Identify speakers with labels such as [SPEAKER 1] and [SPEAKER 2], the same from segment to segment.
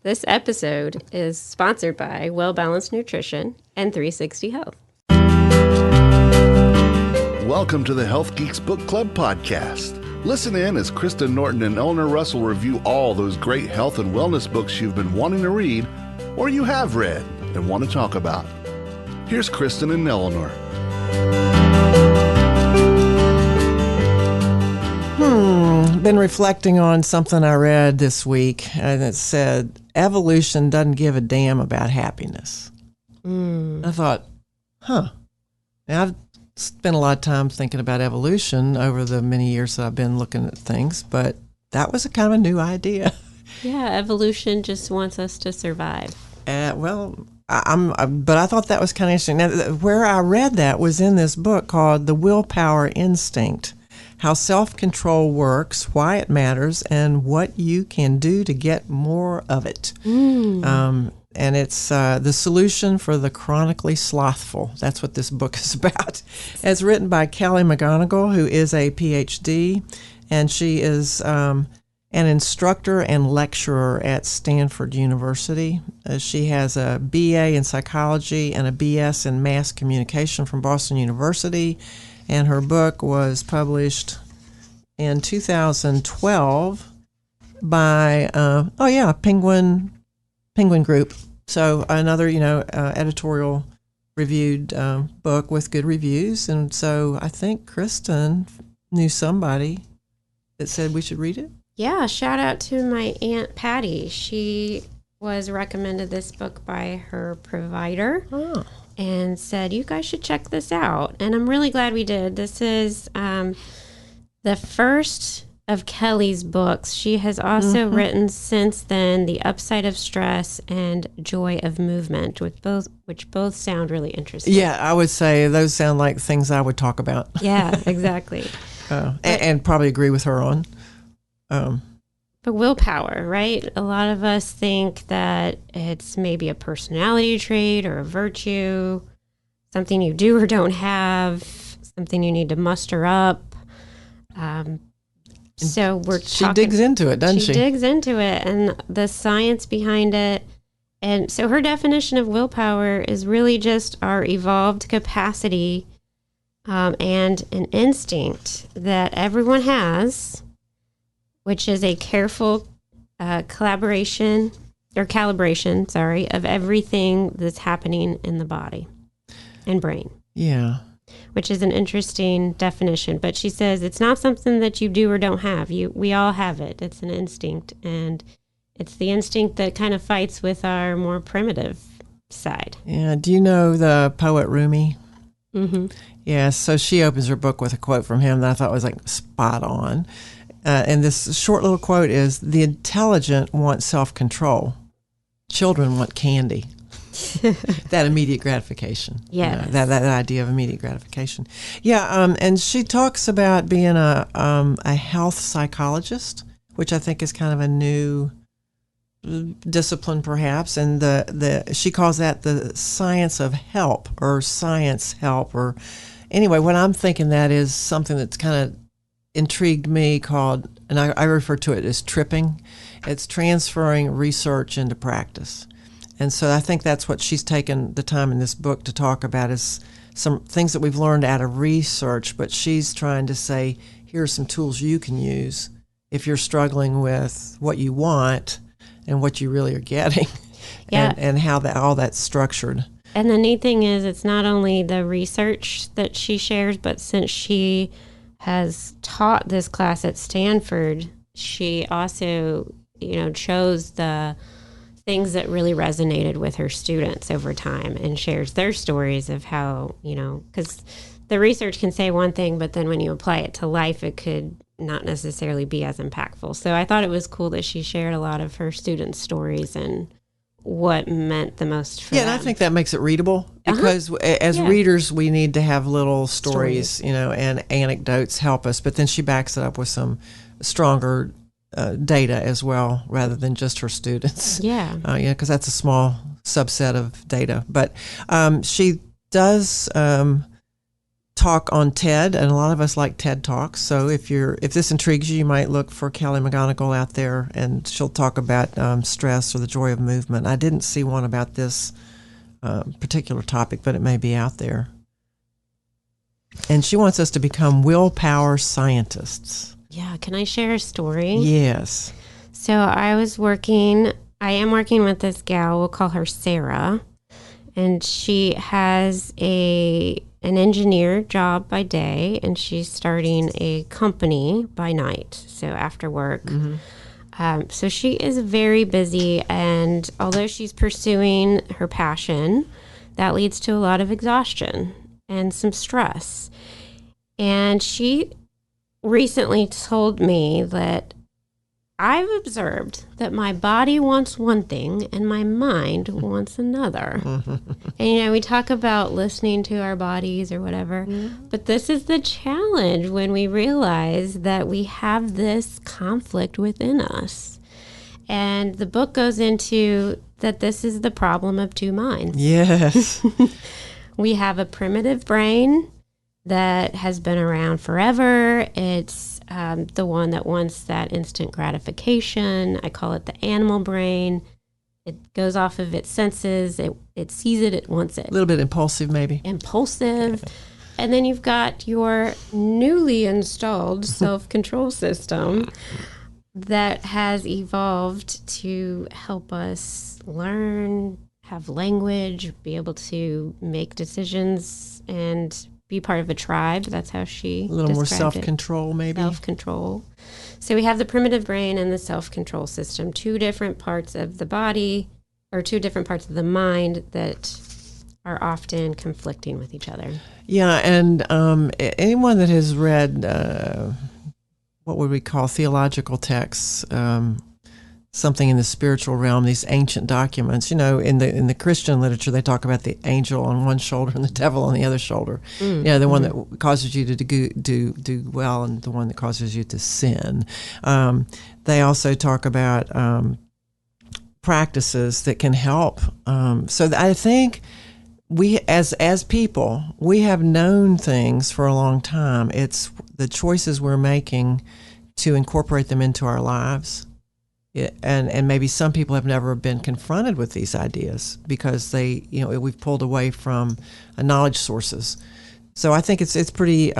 [SPEAKER 1] This episode is sponsored by Well Balanced Nutrition and 360 Health.
[SPEAKER 2] Welcome to the Health Geeks Book Club podcast. Listen in as Kristen Norton and Eleanor Russell review all those great health and wellness books you've been wanting to read or you have read and want to talk about. Here's Kristen and Eleanor.
[SPEAKER 3] Been reflecting on something I read this week, and it said, evolution doesn't give a damn about happiness. I thought, Now, I've spent a lot of time thinking about evolution over the many years that I've been looking at things, but that was a kind of a new idea.
[SPEAKER 1] Yeah, evolution just wants us to survive.
[SPEAKER 3] But I thought that was kind of interesting. Now, where I read that was in this book called The Willpower Instinct: How Self-Control Works, Why It Matters, and What You Can Do to Get More of It. And it's the solution for the chronically slothful. That's what this book is about. It's written by Kelly McGonigal, who is a PhD, and she is an instructor and lecturer at Stanford University. She has a BA in psychology and a BS in mass communication from Boston University, and her book was published in 2012 by Penguin Group. So another, editorial reviewed book with good reviews. And so I think Kristen knew somebody that said we should read it.
[SPEAKER 1] Yeah, shout out to my Aunt Patty. She was recommended this book by her provider and said, you guys should check this out. And I'm really glad we did. This is the first of Kelly's books. She has also written since then The Upside of Stress and Joy of Movement, which both sound really interesting.
[SPEAKER 3] Yeah, I would say those sound like things I would talk about.
[SPEAKER 1] Yeah, exactly.
[SPEAKER 3] And probably agree with her on.
[SPEAKER 1] But willpower, right? A lot of us think that it's maybe a personality trait or a virtue, something you do or don't have, something you need to muster up. So
[SPEAKER 3] she digs into it, doesn't she?
[SPEAKER 1] She digs into it and the science behind it. And so her definition of willpower is really just our evolved capacity and an instinct that everyone has, which is a careful calibration of everything that's happening in the body and brain.
[SPEAKER 3] Yeah.
[SPEAKER 1] Which is an interesting definition. But she says it's not something that you do or don't have. We all have it. It's an instinct. And it's the instinct that kind of fights with our more primitive side.
[SPEAKER 3] Yeah. Do you know the poet Rumi?
[SPEAKER 1] Mm-hmm.
[SPEAKER 3] Yeah. So she opens her book with a quote from him that I thought was like spot on. And this short little quote is, the intelligent want self-control. Children want candy. That immediate gratification.
[SPEAKER 1] Yeah.
[SPEAKER 3] That idea of immediate gratification. Yeah. And she talks about being a health psychologist, which I think is kind of a new discipline perhaps. And she calls that the science of help or science help. Or anyway, what I'm thinking that is something that's kind of intrigued me called, and I refer to it as tripping. It's transferring research into practice. And so I think that's what she's taken the time in this book to talk about, is some things that we've learned out of research, but she's trying to say, here are some tools you can use if you're struggling with what you want and what you really are getting.
[SPEAKER 1] Yeah.
[SPEAKER 3] and how all that's structured.
[SPEAKER 1] And the neat thing is, it's not only the research that she shares, but since she has taught this class at Stanford, she also, chose the things that really resonated with her students over time and shares their stories of how, because the research can say one thing, but then when you apply it to life, it could not necessarily be as impactful. So I thought it was cool that she shared a lot of her students' stories and what meant the most for them.
[SPEAKER 3] And I think that makes it readable because as readers, we need to have little stories, and anecdotes help us. But then she backs it up with some stronger data as well, rather than just her students.
[SPEAKER 1] Yeah.
[SPEAKER 3] Because that's a small subset of data. But she does talk on TED, and a lot of us like TED Talks. So if this intrigues you, you might look for Kelly McGonigal out there, and she'll talk about stress or the joy of movement. I didn't see one about this particular topic, but it may be out there. And she wants us to become willpower scientists.
[SPEAKER 1] Yeah, can I share a story?
[SPEAKER 3] Yes.
[SPEAKER 1] So I am working with this gal, we'll call her Sarah, and she has an engineer job by day, and she's starting a company by night, so after work. Mm-hmm. So she is very busy, and although she's pursuing her passion, that leads to a lot of exhaustion and some stress. And she recently told me that I've observed that my body wants one thing and my mind wants another. And, we talk about listening to our bodies or whatever, but this is the challenge when we realize that we have this conflict within us. And the book goes into that this is the problem of two minds.
[SPEAKER 3] Yes.
[SPEAKER 1] We have a primitive brain that has been around forever. It's the one that wants that instant gratification. I call it the animal brain. It goes off of its senses. It sees it. It wants it.
[SPEAKER 3] A little bit impulsive, maybe.
[SPEAKER 1] Impulsive. And then you've got your newly installed self-control system that has evolved to help us learn, have language, be able to make decisions, and be part of a tribe. That's how she
[SPEAKER 3] a little more
[SPEAKER 1] described
[SPEAKER 3] self-control,
[SPEAKER 1] it.
[SPEAKER 3] maybe.
[SPEAKER 1] Self-control. So we have the primitive brain and the self-control system, two different parts of the body, or two different parts of the mind that are often conflicting with each other.
[SPEAKER 3] Yeah, and anyone that has read what would we call theological texts, something in the spiritual realm, these ancient documents. In the Christian literature, they talk about the angel on one shoulder and the devil on the other shoulder. The one that causes you to do well and the one that causes you to sin. They also talk about practices that can help. So I think we, as people, we have known things for a long time. It's the choices we're making to incorporate them into our lives. And maybe some people have never been confronted with these ideas because we've pulled away from knowledge sources. So I think it's pretty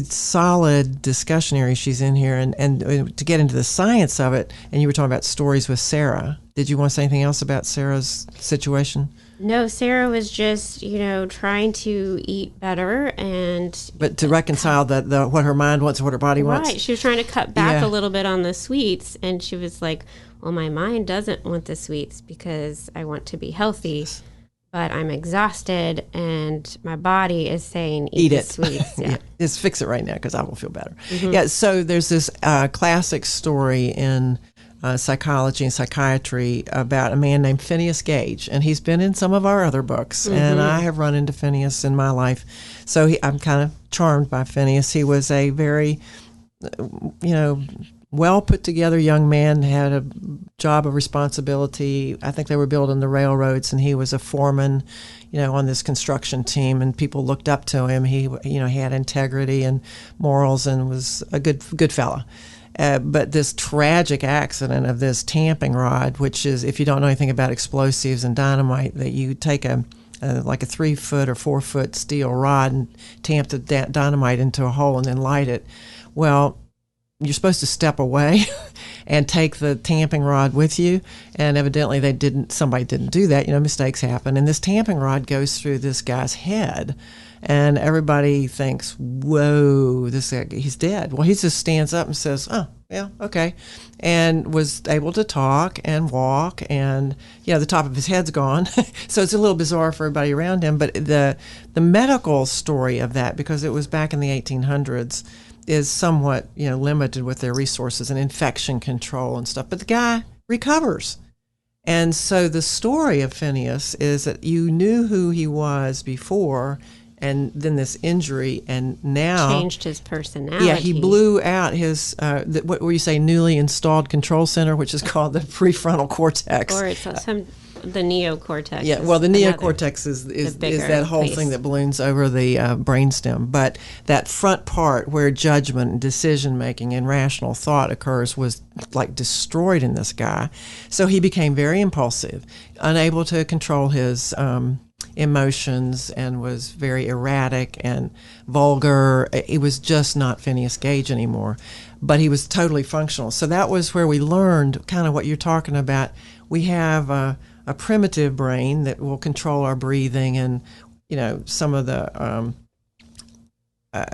[SPEAKER 3] solid discussion area she's in here, and to get into the science of it. And you were talking about stories with Sarah. Did you want to say anything else about Sarah's situation?
[SPEAKER 1] No, Sarah was just, trying to eat better
[SPEAKER 3] but to reconcile the what her mind wants and what her body wants.
[SPEAKER 1] Right. She was trying to cut back a little bit on the sweets, and she was like, well, my mind doesn't want the sweets because I want to be healthy, but I'm exhausted and my body is saying eat the sweets. Yeah.
[SPEAKER 3] Just fix it right now because I will feel better. Mm-hmm. Yeah, so there's this classic story in psychology and psychiatry about a man named Phineas Gage, and he's been in some of our other books, and I have run into Phineas in my life, so I'm kind of charmed by Phineas. He was a very, well put together young man, had a job of responsibility. I think they were building the railroads, and he was a foreman, on this construction team, and people looked up to him. He had integrity and morals, and was a good fella. But this tragic accident of this tamping rod, which is, if you don't know anything about explosives and dynamite, that you take like a 3-foot or 4-foot steel rod and tamp the dynamite into a hole and then light it. Well, you're supposed to step away and take the tamping rod with you, and evidently somebody didn't do that. Mistakes happen, and this tamping rod goes through this guy's head. And everybody thinks, whoa, this guy, he's dead. Well, he just stands up and says, oh, yeah, okay. And was able to talk and walk, and, the top of his head's gone. So it's a little bizarre for everybody around him. But the medical story of that, because it was back in the 1800s, is somewhat, limited with their resources and infection control and stuff. But the guy recovers. And so the story of Phineas is that you knew who he was before, and then this injury, and now
[SPEAKER 1] changed his personality.
[SPEAKER 3] Yeah, he blew out his what you say, newly installed control center, which is called the prefrontal cortex.
[SPEAKER 1] Or it's the neocortex.
[SPEAKER 3] Yeah, well, the neocortex is that whole thing that balloons over the brainstem. But that front part where judgment and decision-making and rational thought occurs was like destroyed in this guy. So he became very impulsive, unable to control his emotions, and was very erratic and vulgar. He was just not Phineas Gage anymore, but he was totally functional. So that was where we learned kind of what you're talking about. We have a primitive brain that will control our breathing and, some of the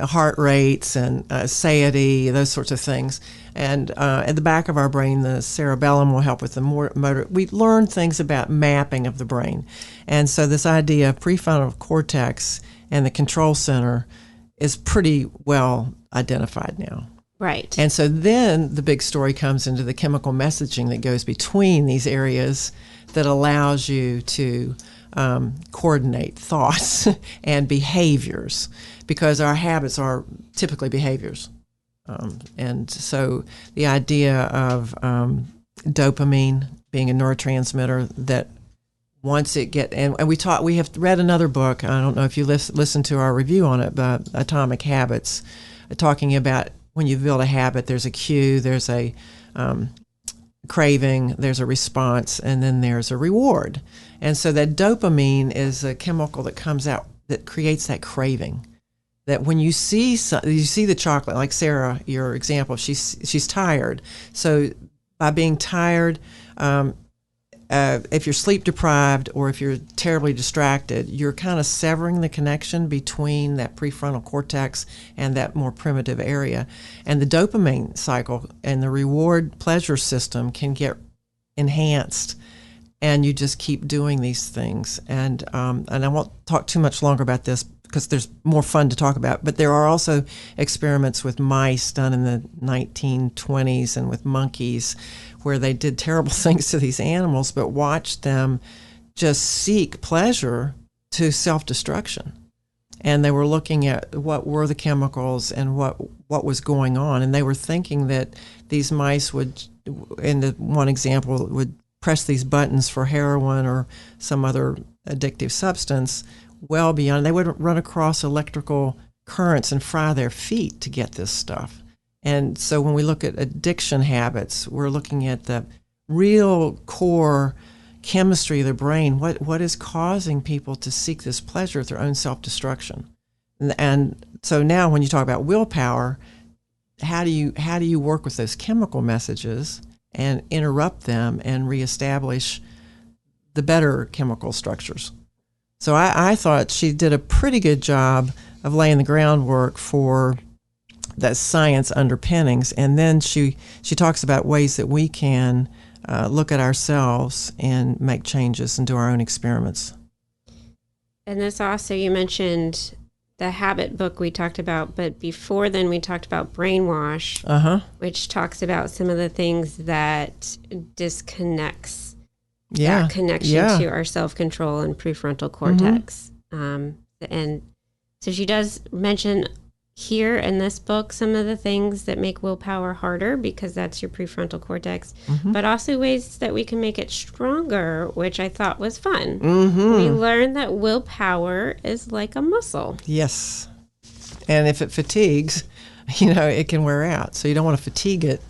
[SPEAKER 3] heart rates and satiety, those sorts of things. And at the back of our brain, the cerebellum will help with the motor. We learn things about mapping of the brain. And so this idea of prefrontal cortex and the control center is pretty well identified now.
[SPEAKER 1] Right.
[SPEAKER 3] And so then the big story comes into the chemical messaging that goes between these areas that allows you to coordinate thoughts and behaviors, because our habits are typically behaviors. And so the idea of dopamine being a neurotransmitter that once it we have read another book, I don't know if you listened to our review on it, but Atomic Habits, talking about when you build a habit, there's a cue, there's a craving, there's a response, and then there's a reward. And so that dopamine is a chemical that comes out that creates that craving. That when you see the chocolate, like Sarah, your example, she's tired. So by being tired, if you're sleep deprived or if you're terribly distracted, you're kind of severing the connection between that prefrontal cortex and that more primitive area. And the dopamine cycle and the reward pleasure system can get enhanced, and you just keep doing these things. And I won't talk too much longer about this because there's more fun to talk about, but there are also experiments with mice done in the 1920s and with monkeys where they did terrible things to these animals, but watched them just seek pleasure to self-destruction. And they were looking at what were the chemicals and what was going on. And they were thinking that these mice would, in the one example, would press these buttons for heroin or some other addictive substance well beyond. They would run across electrical currents and fry their feet to get this stuff. And so when we look at addiction habits, we're looking at the real core chemistry of the brain. What is causing people to seek this pleasure at their own self-destruction? And so now when you talk about willpower, how do you work with those chemical messages and interrupt them and reestablish the better chemical structures? So I thought she did a pretty good job of laying the groundwork for that science underpinnings, and then she talks about ways that we can look at ourselves and make changes and do our own experiments.
[SPEAKER 1] And this also, you mentioned the habit book we talked about, but before then we talked about Brainwash, which talks about some of the things that disconnects that connection to our self-control and prefrontal cortex. And so she does mention here in this book some of the things that make willpower harder, because that's your prefrontal cortex, but also ways that we can make it stronger, which I thought was fun. We learned that willpower is like a muscle.
[SPEAKER 3] Yes. And if it fatigues, it can wear out. So you don't want to fatigue it.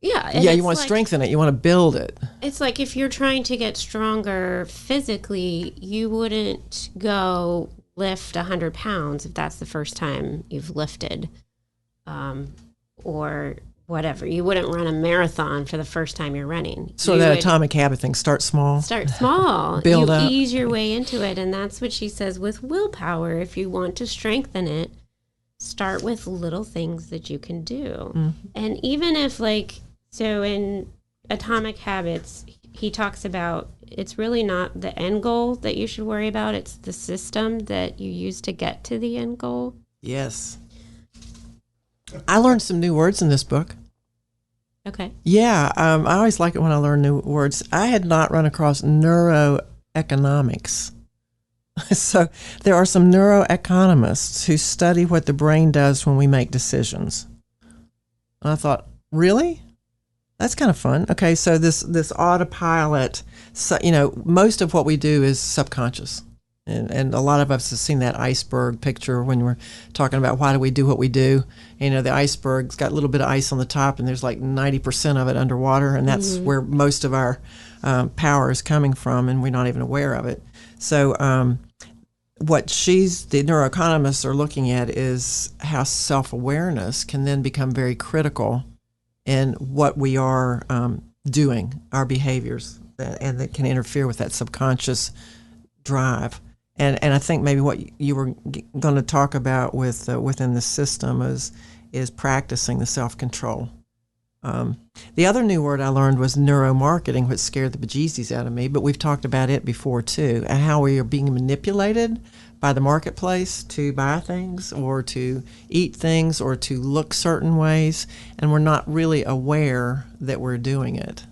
[SPEAKER 1] Yeah.
[SPEAKER 3] You want to strengthen it. You want to build it.
[SPEAKER 1] It's like if you're trying to get stronger physically, you wouldn't go lift 100 pounds if that's the first time you've lifted, or whatever. You wouldn't run a marathon for the first time you're running.
[SPEAKER 3] So that atomic habit thing, start small.
[SPEAKER 1] Build up. Ease your way into it. And that's what she says with willpower. If you want to strengthen it, start with little things that you can do. And even if so in Atomic Habits, he talks about it's really not the end goal that you should worry about. It's the system that you use to get to the end goal.
[SPEAKER 3] Yes. I learned some new words in this book.
[SPEAKER 1] Okay.
[SPEAKER 3] Yeah. I always like it when I learn new words. I had not run across neuroeconomics. So there are some neuroeconomists who study what the brain does when we make decisions. And I thought, really? That's kind of fun. Okay, so this autopilot, so, most of what we do is subconscious. And a lot of us have seen that iceberg picture when we're talking about why do we do what we do. The iceberg's got a little bit of ice on the top, and there's like 90% of it underwater, and that's where most of our power is coming from, and we're not even aware of it. So what the neuroeconomists are looking at is how self-awareness can then become very critical in what we are doing, our behaviors, and that can interfere with that subconscious drive. And I think maybe what you were going to talk about with within the system is practicing the self-control. The other new word I learned was neuromarketing, which scared the bejesus out of me, but we've talked about it before too, and how we are being manipulated by the marketplace to buy things or to eat things or to look certain ways, and we're not really aware that we're doing it.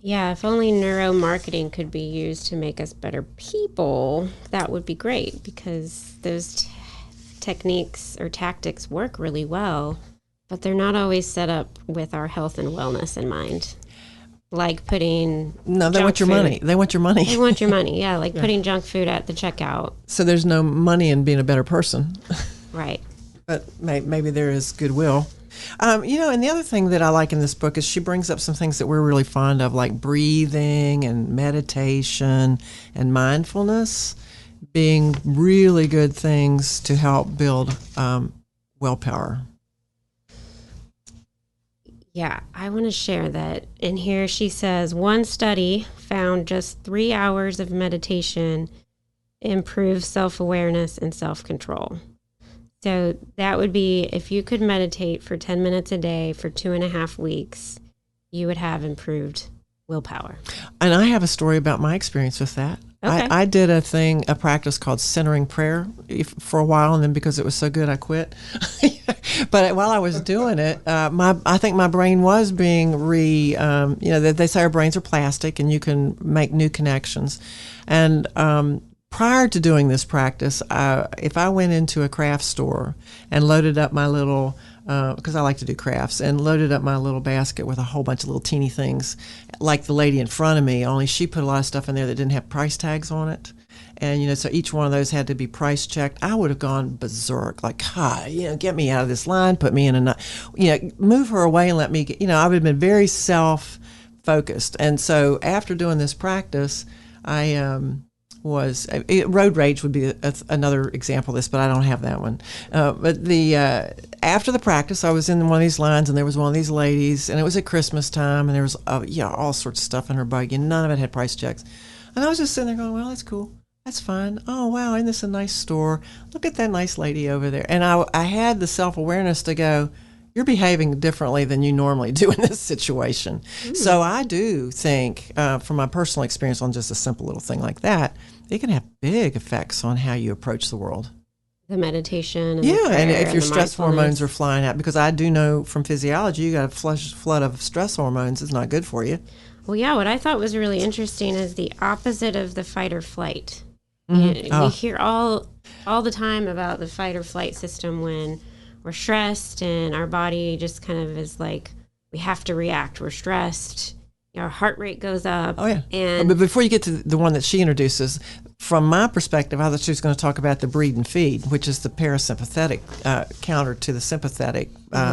[SPEAKER 1] Yeah, if only neuromarketing could be used to make us better people, that would be great, because those techniques or tactics work really well, but they're not always set up with our health and wellness in mind. Like putting
[SPEAKER 3] they want your money. They want your money.
[SPEAKER 1] They want your money, yeah, like putting junk food at the checkout.
[SPEAKER 3] So there's no money in being a better person.
[SPEAKER 1] Right.
[SPEAKER 3] But maybe there is goodwill. And the other thing that I like in this book is she brings up some things that we're really fond of, like breathing and meditation and mindfulness being really good things to help build willpower.
[SPEAKER 1] Yeah, I want to share that. In here she says, one study found just 3 hours of meditation improves self-awareness and self-control. So that would be, if you could meditate for 10 minutes a day for 2.5 weeks, you would have improved willpower.
[SPEAKER 3] And I have a story about my experience with that. Okay. I did a practice called centering prayer for a while, and then because it was so good, I quit. But while I was doing it, I think my brain was being they say our brains are plastic and you can make new connections. And prior to doing this practice, if I went into a craft store and loaded up my little, because I like to do crafts, and loaded up my little basket with a whole bunch of little teeny things, like the lady in front of me, only she put a lot of stuff in there that didn't have price tags on it. And, so each one of those had to be price checked. I would have gone berserk, like, get me out of this line, put me in move her away and let me get, I would have been very self-focused. And so after doing this practice, road rage would be another example of this, but I don't have that one. But after the practice, I was in one of these lines, and there was one of these ladies, and it was at Christmas time, and there was all sorts of stuff in her buggy, and none of it had price checks. And I was just sitting there going, well, that's cool. That's fine. Oh, wow, isn't this a nice store? Look at that nice lady over there. And I had the self-awareness to go, you're behaving differently than you normally do in this situation. So I do think, from my personal experience on just a simple little thing like that, it can have big effects on how you approach the world.
[SPEAKER 1] The meditation. And
[SPEAKER 3] and if your stress hormones are flying out, because I do know from physiology, you got a flood of stress hormones. It's not good for you.
[SPEAKER 1] Well, yeah, what I thought was really interesting is the opposite of the fight or flight.
[SPEAKER 3] Mm-hmm.
[SPEAKER 1] We hear all the time about the fight or flight system when we're stressed, and our body just kind of is like, we have to react. We're stressed. Our heart rate goes up.
[SPEAKER 3] Oh, yeah.
[SPEAKER 1] But
[SPEAKER 3] before you get to the one that she introduces, from my perspective, I thought she was going to talk about the breed and feed, which is the parasympathetic counter to the sympathetic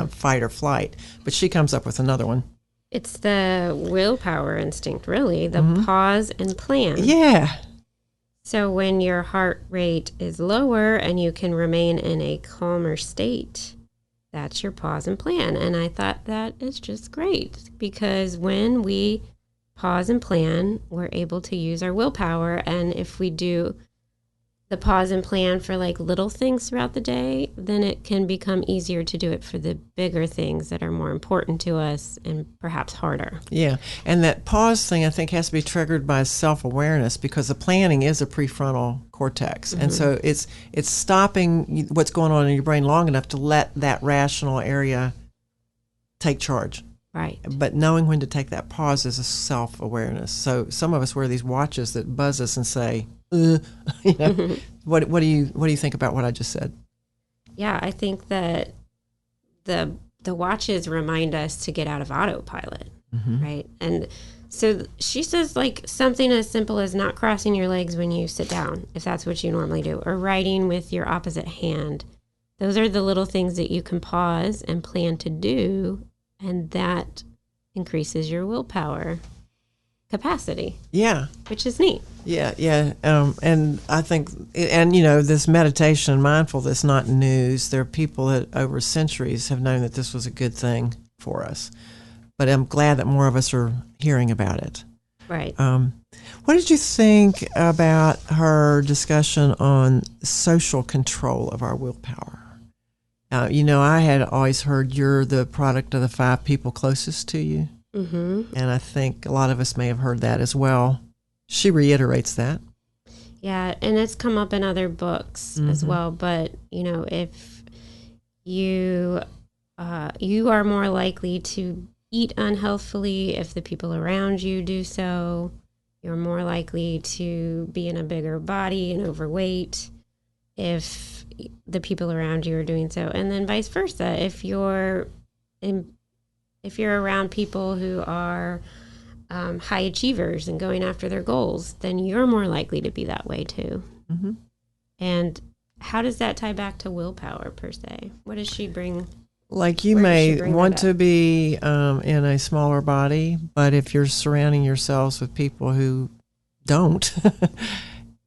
[SPEAKER 3] fight or flight. But she comes up with another one.
[SPEAKER 1] It's the willpower instinct, really, the pause and plan.
[SPEAKER 3] Yeah.
[SPEAKER 1] So when your heart rate is lower and you can remain in a calmer state, that's your pause and plan. And I thought that is just great, because when we pause and plan, we're able to use our willpower. And if we do the pause and plan for like little things throughout the day, then it can become easier to do it for the bigger things that are more important to us and perhaps harder.
[SPEAKER 3] Yeah. And that pause thing, I think, has to be triggered by self-awareness, because the planning is a prefrontal cortex. And so it's stopping what's going on in your brain long enough to let that rational area take charge.
[SPEAKER 1] Right.
[SPEAKER 3] But knowing when to take that pause is a self-awareness. So some of us wear these watches that buzz us and say, what do you think about what I just said?
[SPEAKER 1] Yeah, I think that the the watches remind us to get out of autopilot, right? And so she says, like, something as simple as not crossing your legs when you sit down, if that's what you normally do, or writing with your opposite hand. Those are the little things that you can pause and plan to do, and that increases your willpower capacity.
[SPEAKER 3] Yeah.
[SPEAKER 1] Which is neat.
[SPEAKER 3] Yeah. And I think, and this meditation and mindfulness, not news. There are people that over centuries have known that this was a good thing for us. But I'm glad that more of us are hearing about it.
[SPEAKER 1] Right.
[SPEAKER 3] What did you think about her discussion on social control of our willpower? I had always heard you're the product of the 5 people closest to you. Mm-hmm. And I think a lot of us may have heard that as well. She reiterates that.
[SPEAKER 1] Yeah, and it's come up in other books as well. But, if you are more likely to eat unhealthfully if the people around you do so. You're more likely to be in a bigger body and overweight if the people around you are doing so. And then vice versa. If you're around people who are high achievers and going after their goals, then you're more likely to be that way too. Mm-hmm. And how does that tie back to willpower per se? What does she bring?
[SPEAKER 3] Like you may want to be in a smaller body, but if you're surrounding yourselves with people who don't,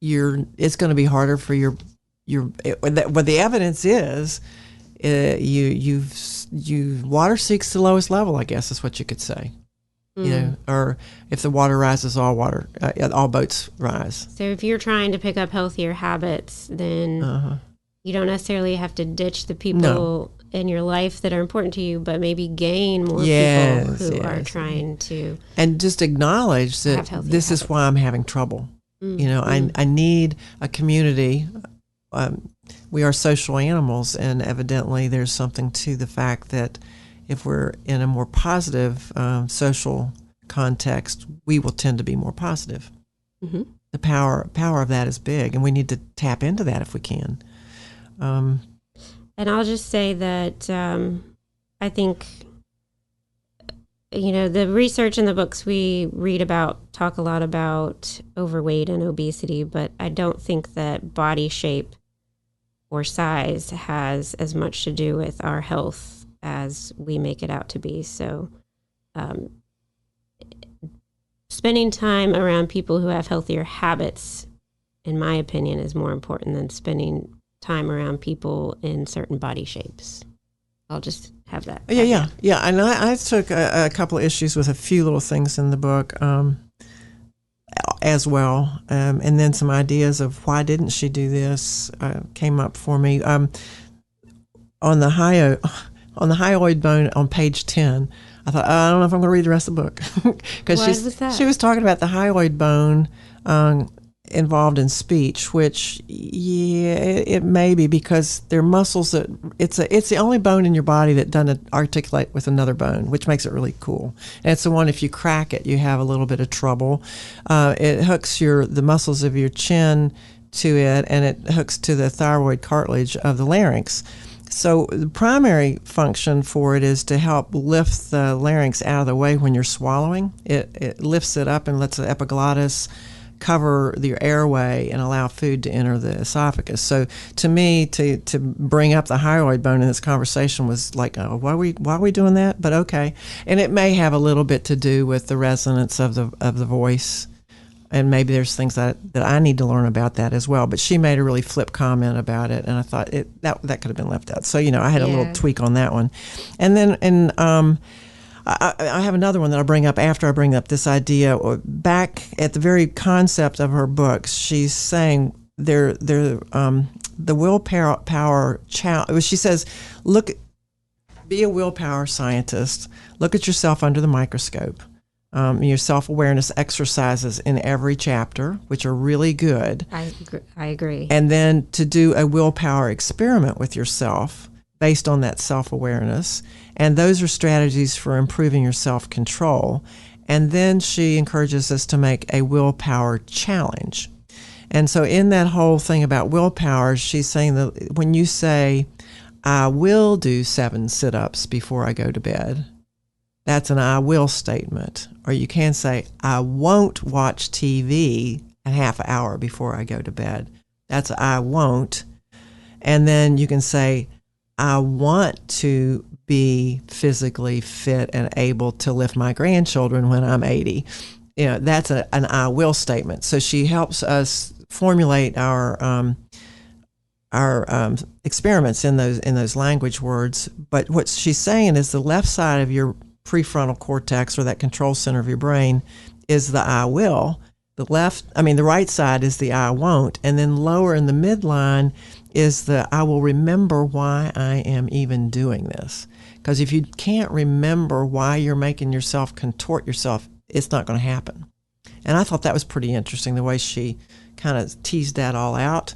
[SPEAKER 3] it's going to be harder for what the evidence is, water seeks the lowest level, I guess is what you could say. Or if the water rises, all boats rise.
[SPEAKER 1] So if you're trying to pick up healthier habits, then you don't necessarily have to ditch the people in your life that are important to you, but maybe gain more people who are trying to.
[SPEAKER 3] And just acknowledge that this is why I'm having trouble. I need a community. We are social animals, and evidently there's something to the fact that if we're in a more positive social context, we will tend to be more positive. Mm-hmm. The power of that is big, and we need to tap into that if we can.
[SPEAKER 1] And I'll just say that I think, the research in the books we read about talk a lot about overweight and obesity, but I don't think that body shape or size has as much to do with our health as we make it out to be. So spending time around people who have healthier habits, in my opinion, is more important than spending time around people in certain body shapes. I'll just have that.
[SPEAKER 3] Yeah. And I took a couple of issues with a few little things in the book as well, and then some ideas of why didn't she do this came up for me. On the hyoid bone on page 10, I thought, I don't know if I'm going to read the rest of the book because she was talking about the hyoid bone involved in speech, which it may be because they're muscles that it's the only bone in your body that doesn't articulate with another bone, which makes it really cool. And it's the one, if you crack it, you have a little bit of trouble. It hooks the muscles of your chin to it, and it hooks to the thyroid cartilage of the larynx. So the primary function for it is to help lift the larynx out of the way when you're swallowing. It lifts it up and lets the epiglottis cover your airway and allow food to enter the esophagus. So to me, to bring up the hyoid bone in this conversation was like, oh, why are we doing that? But okay. And it may have a little bit to do with the resonance of the voice. And maybe there's things that I need to learn about that as well. But she made a really flip comment about it, and I thought that could have been left out. So, I had a little tweak on that one. And then I have another one that I'll bring up after I bring up this idea. Back at the very concept of her books, she's saying the willpower challenge. She says, be a willpower scientist. Look at yourself under the microscope. Your self-awareness exercises in every chapter, which are really good.
[SPEAKER 1] I agree.
[SPEAKER 3] And then to do a willpower experiment with yourself based on that self-awareness. And those are strategies for improving your self-control. And then she encourages us to make a willpower challenge. And so in that whole thing about willpower, she's saying that when you say, I will do 7 sit-ups before I go to bed. That's an I will statement. Or you can say, I won't watch TV a half hour before I go to bed. That's I won't. And then you can say, I want to be physically fit and able to lift my grandchildren when I'm 80. That's an I will statement. So she helps us formulate our experiments in those language words. But what she's saying is the left side of your prefrontal cortex, or that control center of your brain, is the I will. The right side is the I won't, and then lower in the midline is the I will remember why I am even doing this. Because if you can't remember why you're making yourself contort yourself, it's not going to happen. And I thought that was pretty interesting, the way she kind of teased that all out.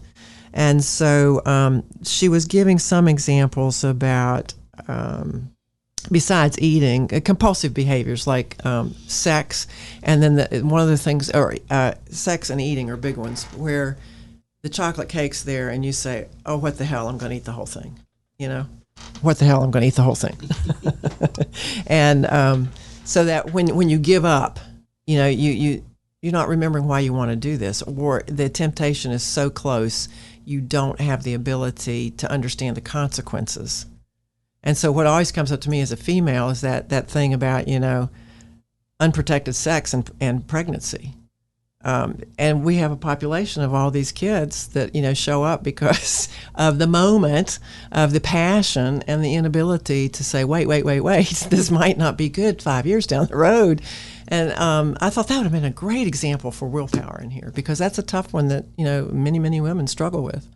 [SPEAKER 3] And so she was giving some examples about, besides eating, compulsive behaviors like sex, and then one of the things, or sex and eating are big ones, where the chocolate cake's there and you say, oh, what the hell, I'm going to eat the whole thing. What the hell, I'm going to eat the whole thing. And so that when you give up, you're not remembering why you want to do this, or the temptation is so close, you don't have the ability to understand the consequences. And so what always comes up to me as a female is that thing about, unprotected sex and pregnancy. And we have a population of all these kids that, show up because of the moment of the passion and the inability to say, wait, this might not be good 5 years down the road. And I thought that would have been a great example for willpower in here, because that's a tough one that, many, many women struggle with.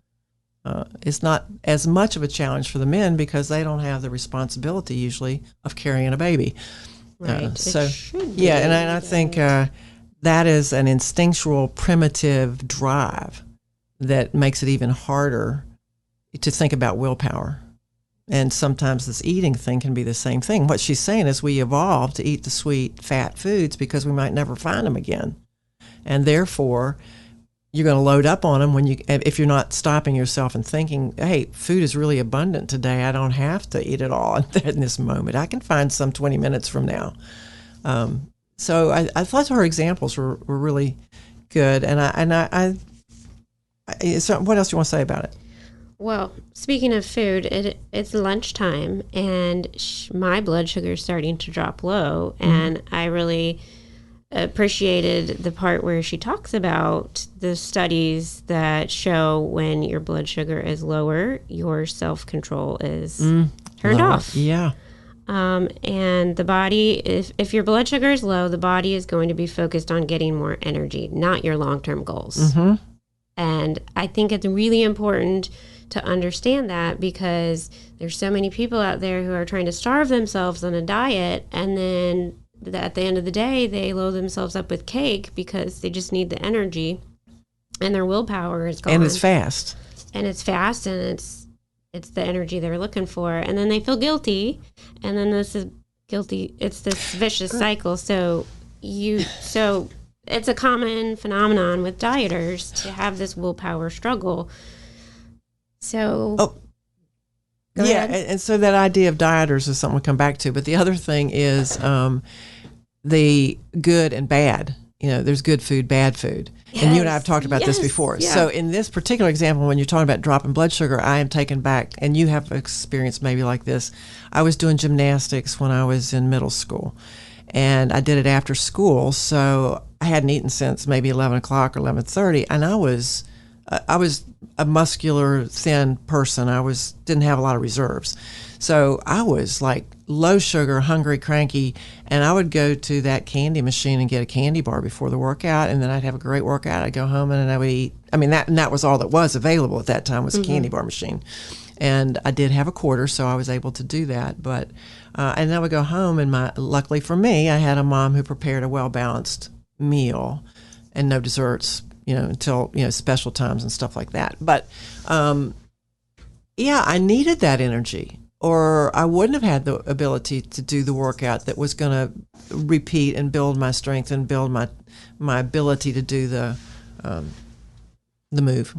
[SPEAKER 3] It's not as much of a challenge for the men because they don't have the responsibility usually of carrying a baby.
[SPEAKER 1] Right.
[SPEAKER 3] And I think that is an instinctual, primitive drive that makes it even harder to think about willpower. And sometimes this eating thing can be the same thing. What she's saying is we evolved to eat the sweet, fat foods because we might never find them again. And therefore, you're going to load up on them if you're not stopping yourself and thinking, hey, food is really abundant today. I don't have to eat it all in this moment. I can find some 20 minutes from now. So I thought her examples were really good. So what else do you want to say about it?
[SPEAKER 1] Well, speaking of food, it's lunchtime, and my blood sugar is starting to drop low, and I really appreciated the part where she talks about the studies that show when your blood sugar is lower, your self-control is turned off.
[SPEAKER 3] Yeah.
[SPEAKER 1] And the body, if your blood sugar is low, the body is going to be focused on getting more energy, not your long-term goals. Mm-hmm. And I think it's really important to understand that, because there's so many people out there who are trying to starve themselves on a diet, and then at the end of the day, they load themselves up with cake because they just need the energy, and their willpower is gone.
[SPEAKER 3] And it's fast.
[SPEAKER 1] And it's the energy they're looking for, and then they feel guilty, and then it's this vicious cycle. So it's a common phenomenon with dieters to have this willpower struggle. So
[SPEAKER 3] and so that idea of dieters is something we'll come back to. But the other thing is the good and bad. There's good food, bad food. Yes, and you and I have talked about this before. Yeah. So in this particular example, when you're talking about dropping blood sugar, I am taken back, and you have experience maybe like this. I was doing gymnastics when I was in middle school, and I did it after school. So I hadn't eaten since maybe 11 o'clock or 11:30, and I was a muscular, thin person. Didn't have a lot of reserves. So I was like low sugar, hungry, cranky, and I would go to that candy machine and get a candy bar before the workout, and then I'd have a great workout. I'd go home and I would eat. I mean, that was all that was available at that time, was a candy bar machine. And I did have a quarter, so I was able to do that. But and then I would go home, and luckily for me, I had a mom who prepared a well-balanced meal and no desserts, until, special times and stuff like that. But, I needed that energy, or I wouldn't have had the ability to do the workout that was going to repeat and build my strength and build my ability to do the move.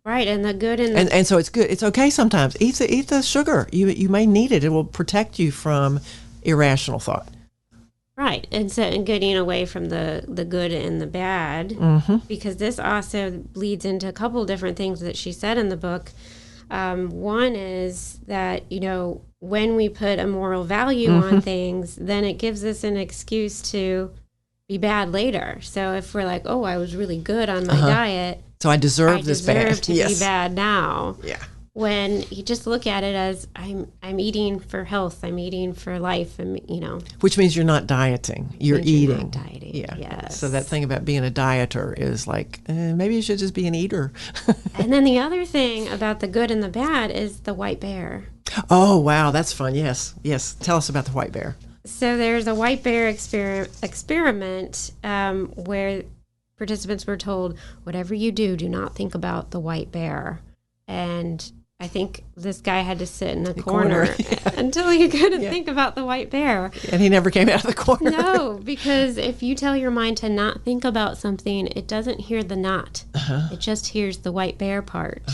[SPEAKER 1] Right, and the good
[SPEAKER 3] and so it's good. It's okay sometimes. Eat the sugar. You may need it. It will protect you from irrational thought.
[SPEAKER 1] Right, and getting away from the good and the bad, because this also leads into a couple different things that she said in the book. One is that, when we put a moral value on things, then it gives us an excuse to be bad later. So if we're like, oh, I was really good on my diet,
[SPEAKER 3] so I deserve this bad.
[SPEAKER 1] I deserve to be bad now.
[SPEAKER 3] Yeah.
[SPEAKER 1] When you just look at it as I'm eating for health, I'm eating for life, and
[SPEAKER 3] which means you're not dieting, you're eating.
[SPEAKER 1] You're not dieting.
[SPEAKER 3] Yeah.
[SPEAKER 1] Yes.
[SPEAKER 3] So that thing about being a dieter is like maybe you should just be an eater.
[SPEAKER 1] And then the other thing about the good and the bad is the white bear.
[SPEAKER 3] Oh wow, that's fun. Yes. Tell us about the white bear.
[SPEAKER 1] So there's a white bear experiment where participants were told, whatever you do not think about the white bear. And I think this guy had to sit in a corner until he couldn't think about the white bear.
[SPEAKER 3] And he never came out of the corner.
[SPEAKER 1] No, because if you tell your mind to not think about something, it doesn't hear the not. It just hears the white bear part.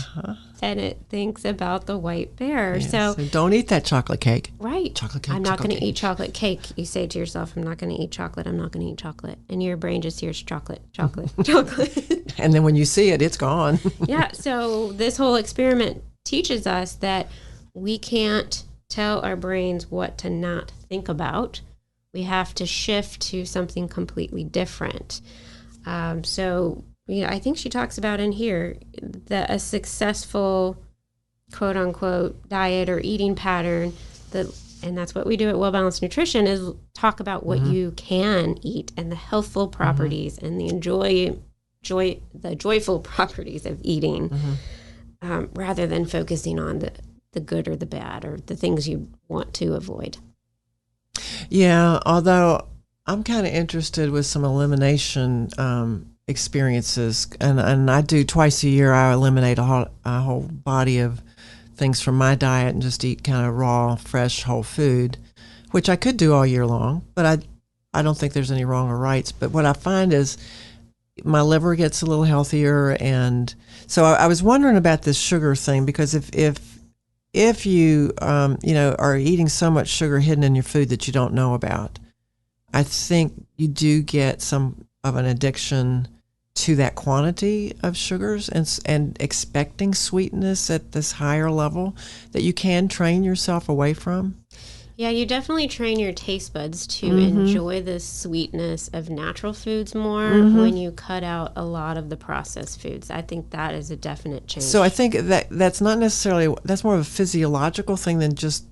[SPEAKER 1] And it thinks about the white bear.
[SPEAKER 3] Yes.
[SPEAKER 1] So
[SPEAKER 3] don't eat that chocolate cake.
[SPEAKER 1] Right.
[SPEAKER 3] Chocolate cake.
[SPEAKER 1] I'm not going to eat chocolate cake. You say to yourself, I'm not going to eat chocolate. I'm not going to eat chocolate. And your brain just hears chocolate, chocolate, chocolate.
[SPEAKER 3] And then when you see it, it's gone.
[SPEAKER 1] Yeah. So this whole experiment teaches us that we can't tell our brains what to not think about. We have to shift to something completely different. So I think she talks about in here that a successful, quote unquote, diet or eating pattern, and that's what we do at Well Balanced Nutrition, is talk about what you can eat and the healthful properties and the joyful properties of eating, rather than focusing on the good or the bad or the things you want to avoid.
[SPEAKER 3] Yeah, although I'm kind of interested with some elimination experiences, and I do twice a year. I eliminate a whole body of things from my diet and just eat kind of raw, fresh, whole food, which I could do all year long, but I don't think there's any wrong or rights. But what I find is my liver gets a little healthier, and so I was wondering about this sugar thing, because if you are eating so much sugar hidden in your food that you don't know about, I think you do get some of an addiction to that quantity of sugars and expecting sweetness at this higher level that you can train yourself away from.
[SPEAKER 1] Yeah, you definitely train your taste buds to enjoy the sweetness of natural foods more when you cut out a lot of the processed foods. I think that is a definite change.
[SPEAKER 3] So I think that's not necessarily, that's more of a physiological thing than just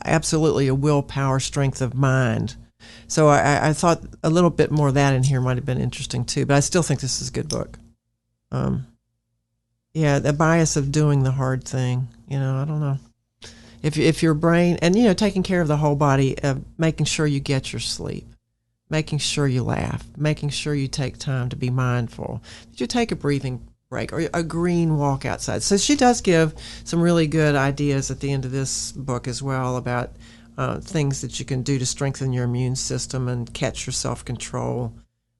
[SPEAKER 3] absolutely a willpower strength of mind. So I thought a little bit more of that in here might have been interesting too, but I still think this is a good book. The bias of doing the hard thing, I don't know. If your brain, and taking care of the whole body, making sure you get your sleep, making sure you laugh, making sure you take time to be mindful, that you take a breathing break or a green walk outside. So she does give some really good ideas at the end of this book as well about things that you can do to strengthen your immune system and catch your self-control.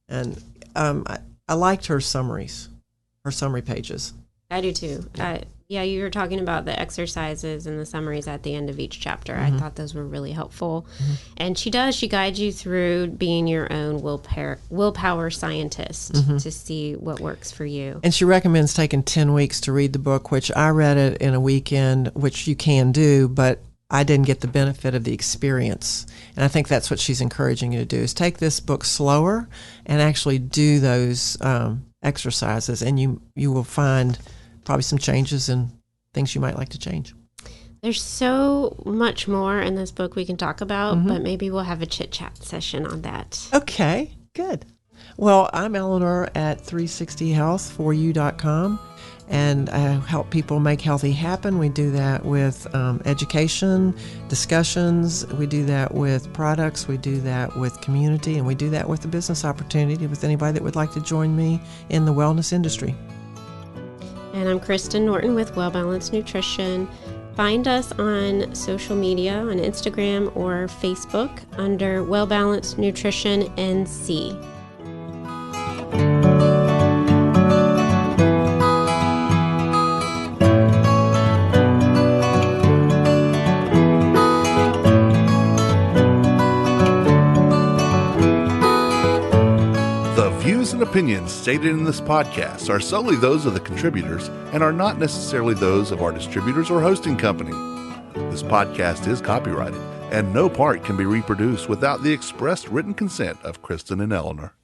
[SPEAKER 3] And I liked her summary pages.
[SPEAKER 1] I do too. You were talking about the exercises and the summaries at the end of each chapter. I thought those were really helpful. And she guides you through being your own willpower scientist to see what works for you.
[SPEAKER 3] And she recommends taking 10 weeks to read the book, which I read it in a weekend, which you can do, but I didn't get the benefit of the experience. And I think that's what she's encouraging you to do, is take this book slower and actually do those exercises, and you will find probably some changes and things you might like to change.
[SPEAKER 1] There's so much more in this book we can talk about, but maybe we'll have a chit-chat session on that.
[SPEAKER 3] Okay, good. Well, I'm Eleanor at 360health4u.com, and I help people make healthy happen. We do that with education, discussions. We do that with products. We do that with community, and we do that with a business opportunity with anybody that would like to join me in the wellness industry.
[SPEAKER 1] And I'm Kristen Norton with Well Balanced Nutrition. Find us on social media, on Instagram or Facebook under Well Balanced Nutrition NC.
[SPEAKER 2] views and opinions stated in this podcast are solely those of the contributors and are not necessarily those of our distributors or hosting company. This podcast is copyrighted, and no part can be reproduced without the expressed written consent of Kristen and Eleanor.